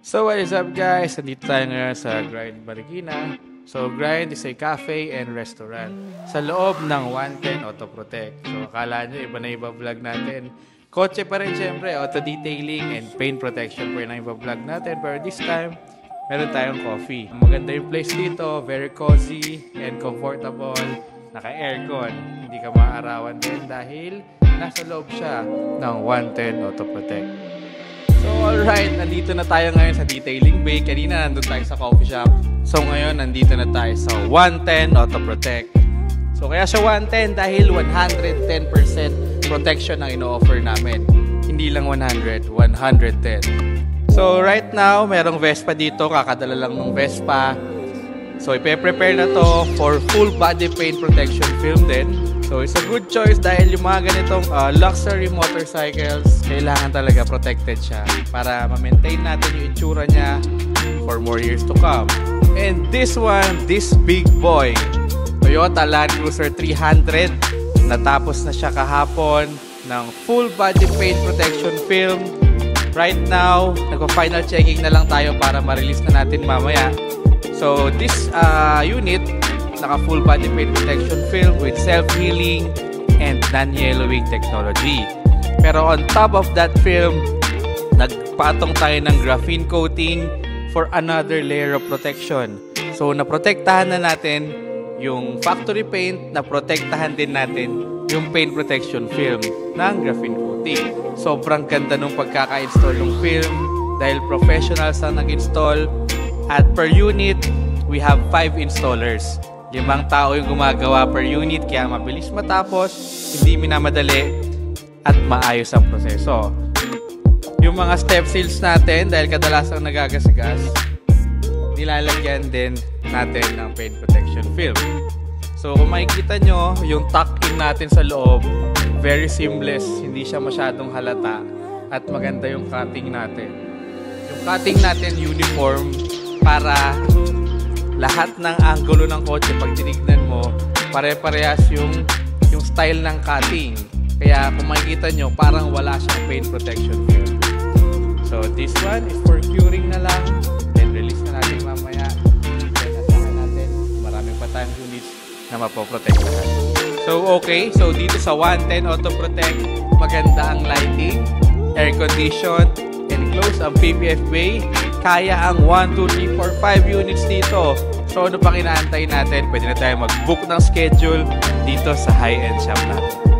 So what is up guys? Nandito tayo ngayon sa Grind Marikina. So Grind is a cafe and restaurant sa loob ng 110 Auto Protect. So akala nyo iba na iba-vlog natin. Kotse pa rin syempre, auto detailing and paint protection pa rin ang iba-vlog natin. Pero this time, meron tayong coffee. Maganda yung place dito, very cozy and comfortable. Naka-aircon, hindi ka maaarawan din dahil nasa loob siya ng 110 Auto Protect. So alright, nandito na tayo ngayon sa Detailing Bay. Kanina nandun tayo sa coffee shop. So ngayon, nandito na tayo sa 110 Auto Protect. So kaya siya 110 dahil 110% protection ang ino-offer namin. Hindi lang 100, 110. So right now, merong Vespa dito. Kakadala lang ng Vespa. So ipe-prepare na to for full body paint protection film din. So it's a good choice dahil yung mga ganitong luxury motorcycles, kailangan talaga protected siya para ma-maintain natin yung itsura niya for more years to come. And this one, this big boy, Toyota Land Cruiser 300, natapos na siya kahapon ng full body paint protection film. Right now, nagpa-final checking na lang tayo para ma-release na natin mamaya. So this unit, naka full body paint protection film with self-healing and non-yellowing technology. Pero on top of that film, nagpatong tayo ng graphene coating for another layer of protection. So naprotektahan na natin yung factory paint, naprotektahan din natin yung paint protection film ng graphene coating. Sobrang ganda nung pagkaka-install ng film dahil professionals ang nag-install. At per unit, we have 5 installers. 5 tao yung gumagawa per unit, kaya mabilis matapos, hindi minamadali, at maayos ang proseso. Yung mga step seals natin, dahil kadalasang nagagasigas, nilalagyan din natin ng paint protection film. So kung makikita nyo, yung tuck-in natin sa loob, very seamless, hindi siya masyadong halata, at maganda yung cutting natin. Yung cutting natin uniform para lahat ng angulo ng kotse pag tinignan mo, pare-parehas yung style ng cutting. Kaya kung makikita nyo, parang wala siyang paint protection film. So this one is for curing na lang. Then release na natin mamaya. Then asahan natin, maraming pa tayong units na mapoprotektahan. So okay, so dito sa 110 Auto Protect, maganda ang lighting, air condition, and close ang PPF bay. Kaya ang 1, 2, 3, 4, 5 units dito. So ano pang inaantay natin? Pwede na tayo mag-book ng schedule dito sa high-end shop natin.